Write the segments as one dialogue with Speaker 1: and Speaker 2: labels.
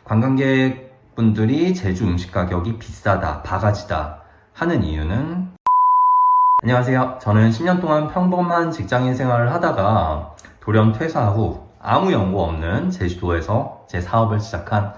Speaker 1: 관광객분들이 제주 음식 가격이 비싸다, 바가지다 하는 이유는 안녕하세요. 저는 10년 동안 평범한 직장인 생활을 하다가 돌연 퇴사 후 아무 연고 없는 제주도에서 제 사업을 시작한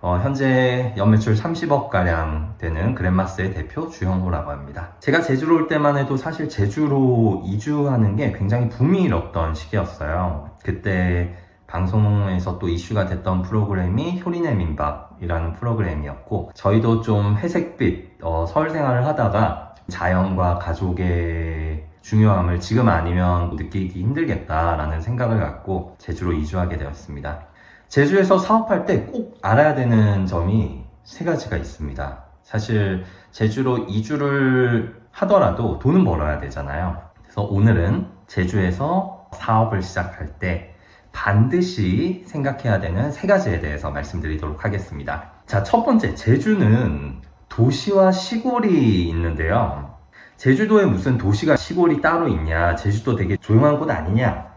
Speaker 1: 현재 연매출 30억가량 되는 그랜마스의 대표 주형호라고 합니다. 제가 제주로 올 때만 해도 사실 제주로 이주하는 게 굉장히 붐이 일었던 시기였어요. 그때 방송에서 또 이슈가 됐던 프로그램이 효리네 민박이라는 프로그램이었고, 저희도 좀 회색빛 서울 생활을 하다가 자연과 가족의 중요함을 지금 아니면 느끼기 힘들겠다라는 생각을 갖고 제주로 이주하게 되었습니다. 제주에서 사업할 때 꼭 알아야 되는 점이 3가지가 있습니다. 사실 제주로 이주를 하더라도 돈은 벌어야 되잖아요. 그래서 오늘은 제주에서 사업을 시작할 때 반드시 생각해야 되는 3가지에 대해서 말씀드리도록 하겠습니다. 자, 첫 번째, 제주는 도시와 시골이 있는데요. 제주도에 무슨 도시가 시골이 따로 있냐, 제주도 되게 조용한 곳 아니냐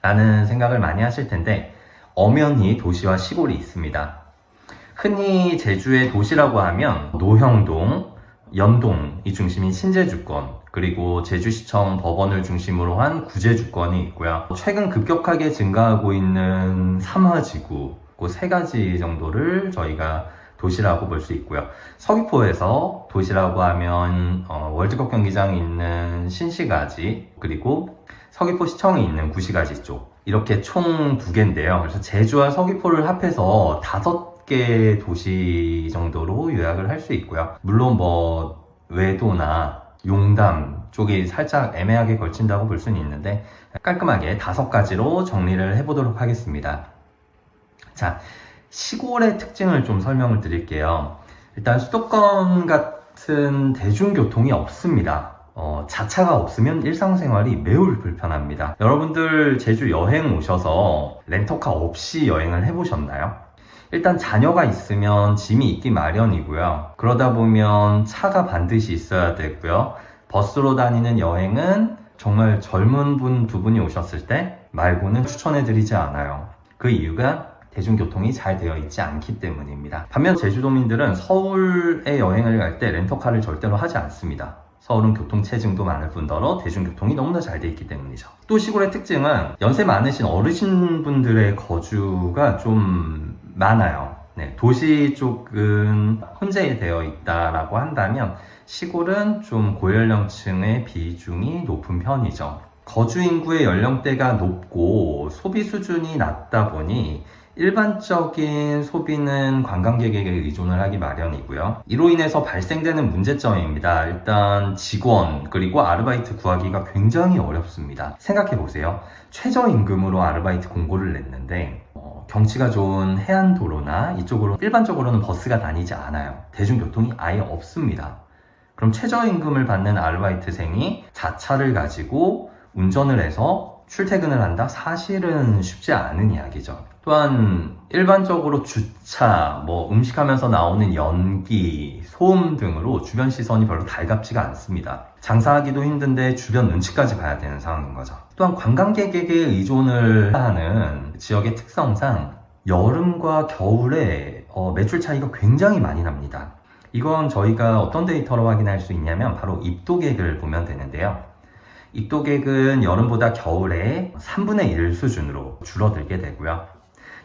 Speaker 1: 라는 생각을 많이 하실 텐데, 엄연히 도시와 시골이 있습니다. 흔히 제주의 도시라고 하면 노형동, 연동이 중심인 신제주권, 그리고 제주시청 법원을 중심으로 한 구제주권이 있고요. 최근 급격하게 증가하고 있는 삼화지구, 그 3가지 정도를 저희가 도시라고 볼 수 있고요. 서귀포에서 도시라고 하면 월드컵 경기장이 있는 신시가지, 그리고 서귀포 시청이 있는 구시가지 쪽, 이렇게 총 2개인데요. 그래서 제주와 서귀포를 합해서 5개 도시 정도로 요약을 할 수 있고요. 물론 외도나 용담 쪽이 살짝 애매하게 걸친다고 볼 수는 있는데, 깔끔하게 5가지로 정리를 해보도록 하겠습니다. 자, 시골의 특징을 좀 설명을 드릴게요. 일단 수도권 같은 대중교통이 없습니다. 자차가 없으면 일상생활이 매우 불편합니다. 여러분들 제주 여행 오셔서 렌터카 없이 여행을 해보셨나요? 일단 자녀가 있으면 짐이 있기 마련이고요. 그러다 보면 차가 반드시 있어야 되고요. 버스로 다니는 여행은 정말 젊은 분 2분이 오셨을 때 말고는 추천해드리지 않아요. 그 이유가 대중교통이 잘 되어 있지 않기 때문입니다. 반면 제주도민들은 서울에 여행을 갈 때 렌터카를 절대로 하지 않습니다. 서울은 교통체증도 많을 뿐더러 대중교통이 너무나 잘 되어 있기 때문이죠. 또 시골의 특징은 연세 많으신 어르신분들의 거주가 좀 많아요. 도시 쪽은 혼재되어 있다라고 한다면 시골은 좀 고연령층의 비중이 높은 편이죠. 거주 인구의 연령대가 높고 소비 수준이 낮다 보니 일반적인 소비는 관광객에게 의존을 하기 마련이고요. 이로 인해서 발생되는 문제점입니다. 일단 직원 그리고 아르바이트 구하기가 굉장히 어렵습니다. 생각해보세요. 최저임금으로 아르바이트 공고를 냈는데 경치가 좋은 해안도로나 이쪽으로 일반적으로는 버스가 다니지 않아요. 대중교통이 아예 없습니다. 그럼 최저임금을 받는 아르바이트생이 자차를 가지고 운전을 해서 출퇴근을 한다? 사실은 쉽지 않은 이야기죠. 또한 일반적으로 주차, 음식하면서 나오는 연기, 소음 등으로 주변 시선이 별로 달갑지가 않습니다. 장사하기도 힘든데 주변 눈치까지 봐야 되는 상황인 거죠. 또한 관광객에게 의존을 하는 지역의 특성상 여름과 겨울에 매출 차이가 굉장히 많이 납니다. 이건 저희가 어떤 데이터로 확인할 수 있냐면 바로 입도객을 보면 되는데요. 입도객은 여름보다 겨울에 3분의 1 수준으로 줄어들게 되고요.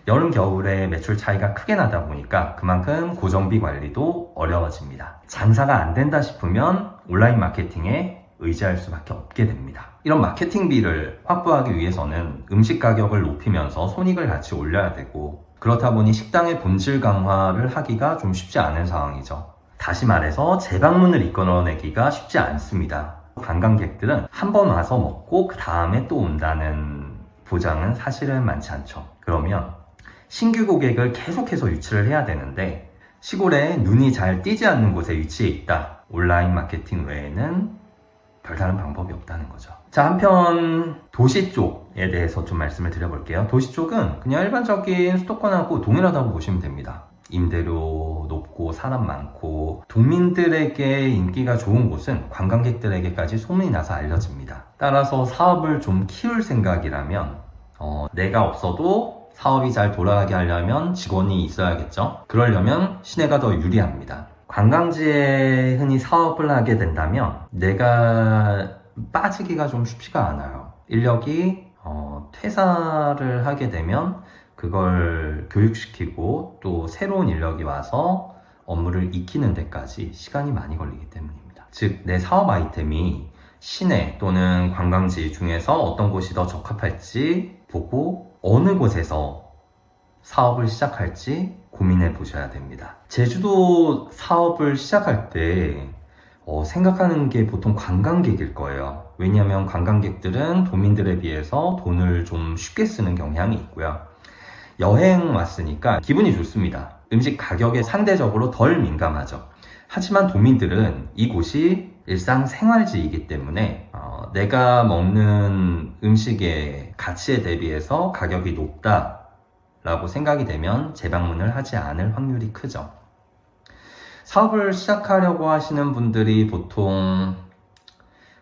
Speaker 1: 여름, 겨울에 매출 차이가 크게 나다 보니까 그만큼 고정비 관리도 어려워집니다. 장사가 안 된다 싶으면 온라인 마케팅에 의지할 수밖에 없게 됩니다. 이런 마케팅비를 확보하기 위해서는 음식 가격을 높이면서 손익을 같이 올려야 되고, 그렇다 보니 식당의 본질 강화를 하기가 좀 쉽지 않은 상황이죠. 다시 말해서 재방문을 이끌어내기가 쉽지 않습니다. 관광객들은 한 번 와서 먹고 그 다음에 또 온다는 보장은 사실은 많지 않죠. 그러면 신규 고객을 계속해서 유치를 해야 되는데 시골에 눈이 잘 띄지 않는 곳에 위치해 있다. 온라인 마케팅 외에는 별다른 방법이 없다는 거죠. 자, 한편 도시 쪽에 대해서 좀 말씀을 드려볼게요. 도시 쪽은 그냥 일반적인 수도권하고 동일하다고 보시면 됩니다. 임대료 높고 사람 많고 도민들에게 인기가 좋은 곳은 관광객들에게까지 소문이 나서 알려집니다. 따라서 사업을 좀 키울 생각이라면 내가 없어도 사업이 잘 돌아가게 하려면 직원이 있어야겠죠. 그러려면 시내가 더 유리합니다. 관광지에 흔히 사업을 하게 된다면 내가 빠지기가 좀 쉽지가 않아요. 인력이 퇴사를 하게 되면 그걸 교육시키고 또 새로운 인력이 와서 업무를 익히는 데까지 시간이 많이 걸리기 때문입니다. 즉, 내 사업 아이템이 시내 또는 관광지 중에서 어떤 곳이 더 적합할지 보고 어느 곳에서 사업을 시작할지 고민해 보셔야 됩니다. 제주도 사업을 시작할 때 생각하는 게 보통 관광객일 거예요. 왜냐하면 관광객들은 도민들에 비해서 돈을 좀 쉽게 쓰는 경향이 있고요. 여행 왔으니까 기분이 좋습니다. 음식 가격에 상대적으로 덜 민감하죠. 하지만 도민들은 이곳이 일상생활지이기 때문에 내가 먹는 음식의 가치에 대비해서 가격이 높다라고 생각이 되면 재방문을 하지 않을 확률이 크죠. 사업을 시작하려고 하시는 분들이 보통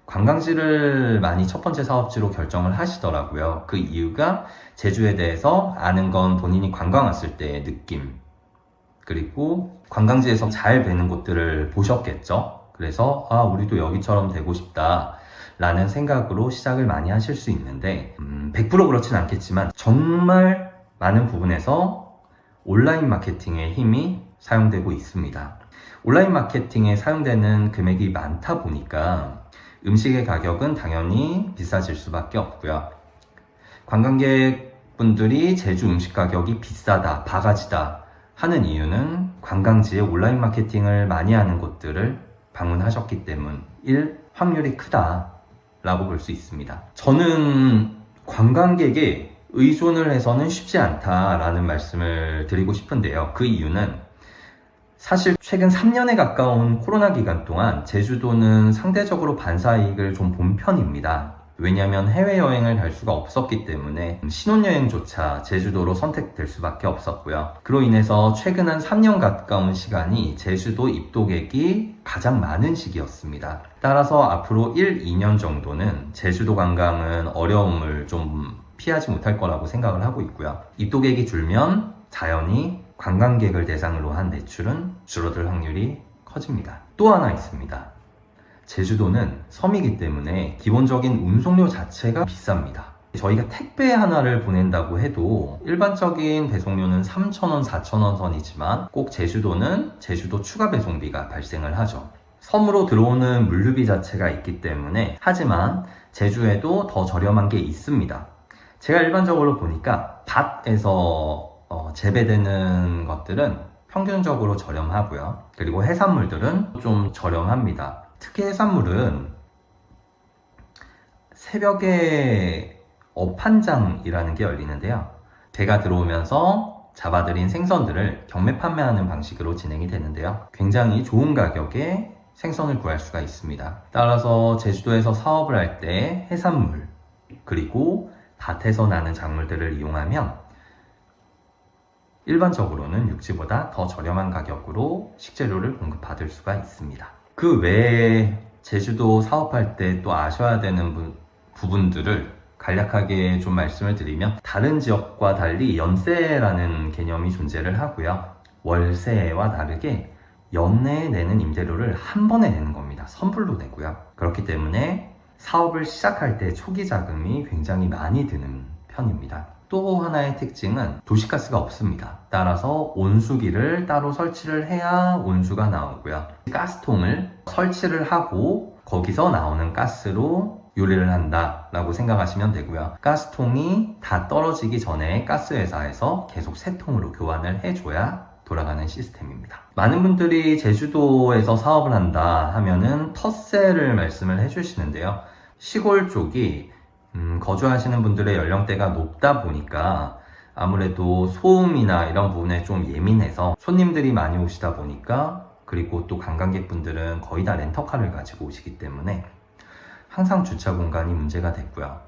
Speaker 1: 관광지를 많이 첫 번째 사업지로 결정을 하시더라고요. 그 이유가 제주에 대해서 아는 건 본인이 관광 왔을 때의 느낌, 그리고 관광지에서 잘 되는 곳들을 보셨겠죠. 그래서 우리도 여기처럼 되고 싶다 라는 생각으로 시작을 많이 하실 수 있는데 100% 그렇진 않겠지만 정말 많은 부분에서 온라인 마케팅의 힘이 사용되고 있습니다. 온라인 마케팅에 사용되는 금액이 많다 보니까 음식의 가격은 당연히 비싸질 수밖에 없고요. 관광객분들이 제주 음식 가격이 비싸다, 바가지다 하는 이유는 관광지에 온라인 마케팅을 많이 하는 곳들을 방문하셨기 때문일 확률이 크다라고 볼 수 있습니다. 저는 관광객에 의존을 해서는 쉽지 않다라는 말씀을 드리고 싶은데요. 그 이유는 사실 최근 3년에 가까운 코로나 기간 동안 제주도는 상대적으로 반사이익을 좀 본 편입니다. 왜냐하면 해외여행을 갈 수가 없었기 때문에 신혼여행조차 제주도로 선택될 수밖에 없었고요. 그로 인해서 최근 한 3년 가까운 시간이 제주도 입도객이 가장 많은 시기였습니다. 따라서 앞으로 1, 2년 정도는 제주도 관광은 어려움을 좀 피하지 못할 거라고 생각을 하고 있고요. 입도객이 줄면 자연히 관광객을 대상으로 한 매출은 줄어들 확률이 커집니다. 또 하나 있습니다. 제주도는 섬이기 때문에 기본적인 운송료 자체가 비쌉니다. 저희가 택배 하나를 보낸다고 해도 일반적인 배송료는 3,000원, 4,000원 선이지만 꼭 제주도는 제주도 추가 배송비가 발생을 하죠. 섬으로 들어오는 물류비 자체가 있기 때문에, 하지만 제주에도 더 저렴한 게 있습니다. 제가 일반적으로 보니까 밭에서 재배되는 것들은 평균적으로 저렴하고요. 그리고 해산물들은 좀 저렴합니다. 특히 해산물은 새벽에 어판장이라는 게 열리는데요. 배가 들어오면서 잡아들인 생선들을 경매 판매하는 방식으로 진행이 되는데요. 굉장히 좋은 가격에 생선을 구할 수가 있습니다. 따라서 제주도에서 사업을 할 때 해산물, 그리고 밭에서 나는 작물들을 이용하면 일반적으로는 육지보다 더 저렴한 가격으로 식재료를 공급받을 수가 있습니다. 그 외에 제주도 사업할 때 또 아셔야 되는 부분들을 간략하게 좀 말씀을 드리면, 다른 지역과 달리 연세라는 개념이 존재를 하고요. 월세와 다르게 연내에 내는 임대료를 한 번에 내는 겁니다. 선불로 내고요. 그렇기 때문에 사업을 시작할 때 초기 자금이 굉장히 많이 드는 편입니다. 또 하나의 특징은 도시가스가 없습니다. 따라서 온수기를 따로 설치를 해야 온수가 나오고요. 가스통을 설치를 하고 거기서 나오는 가스로 요리를 한다라고 생각하시면 되고요. 가스통이 다 떨어지기 전에 가스회사에서 계속 새 통으로 교환을 해줘야 돌아가는 시스템입니다. 많은 분들이 제주도에서 사업을 한다 하면은 텃세를 말씀을 해주시는데요. 시골 쪽이 거주하시는 분들의 연령대가 높다 보니까 아무래도 소음이나 이런 부분에 좀 예민해서 손님들이 많이 오시다 보니까, 그리고 또 관광객분들은 거의 다 렌터카를 가지고 오시기 때문에 항상 주차 공간이 문제가 됐고요.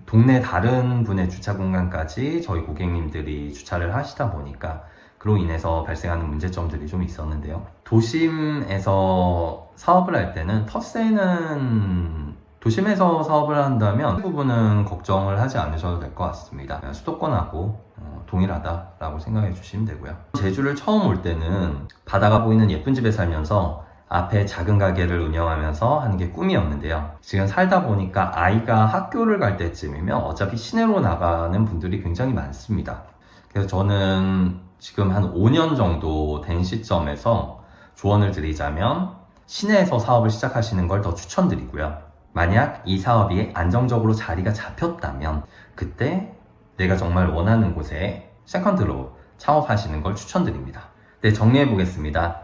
Speaker 1: 동네 다른 분의 주차 공간까지 저희 고객님들이 주차를 하시다 보니까 그로 인해서 발생하는 문제점들이 좀 있었는데요. 도심에서 사업을 할 때는 텃세는 도심에서 사업을 한다면 그 부분은 걱정을 하지 않으셔도 될 것 같습니다. 수도권하고 동일하다라고 생각해 주시면 되고요. 제주를 처음 올 때는 바다가 보이는 예쁜 집에 살면서 앞에 작은 가게를 운영하면서 하는 게 꿈이었는데요. 지금 살다 보니까 아이가 학교를 갈 때쯤이면 어차피 시내로 나가는 분들이 굉장히 많습니다. 그래서 저는 지금 한 5년 정도 된 시점에서 조언을 드리자면 시내에서 사업을 시작하시는 걸 더 추천드리고요. 만약 이 사업이 안정적으로 자리가 잡혔다면 그때 내가 정말 원하는 곳에 세컨드로 창업하시는 걸 추천드립니다. 네, 정리해 보겠습니다.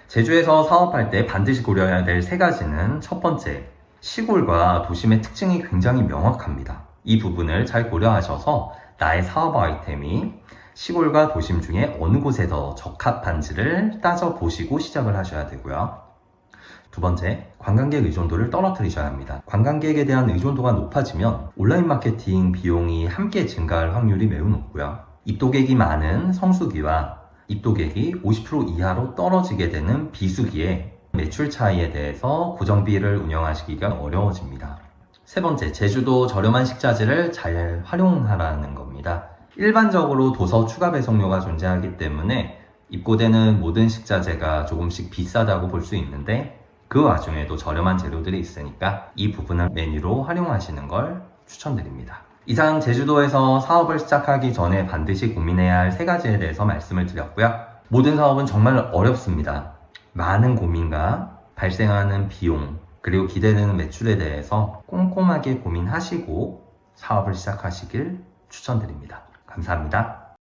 Speaker 1: 제주에서 사업할 때 반드시 고려해야 될 3가지는 첫 번째, 시골과 도심의 특징이 굉장히 명확합니다. 이 부분을 잘 고려하셔서 나의 사업 아이템이 시골과 도심 중에 어느 곳에 더 적합한지를 따져보시고 시작을 하셔야 되고요. 두 번째, 관광객 의존도를 떨어뜨리셔야 합니다. 관광객에 대한 의존도가 높아지면 온라인 마케팅 비용이 함께 증가할 확률이 매우 높고요. 입도객이 많은 성수기와 입도객이 50% 이하로 떨어지게 되는 비수기에 매출 차이에 대해서 고정비를 운영하시기가 어려워집니다. 세 번째, 제주도 저렴한 식자재를 잘 활용하라는 겁니다. 일반적으로 도서 추가 배송료가 존재하기 때문에 입고되는 모든 식자재가 조금씩 비싸다고 볼 수 있는데 그 와중에도 저렴한 재료들이 있으니까 이 부분을 메뉴로 활용하시는 걸 추천드립니다. 이상 제주도에서 사업을 시작하기 전에 반드시 고민해야 할 3가지에 대해서 말씀을 드렸고요. 모든 사업은 정말 어렵습니다. 많은 고민과 발생하는 비용 그리고 기대되는 매출에 대해서 꼼꼼하게 고민하시고 사업을 시작하시길 추천드립니다. 감사합니다.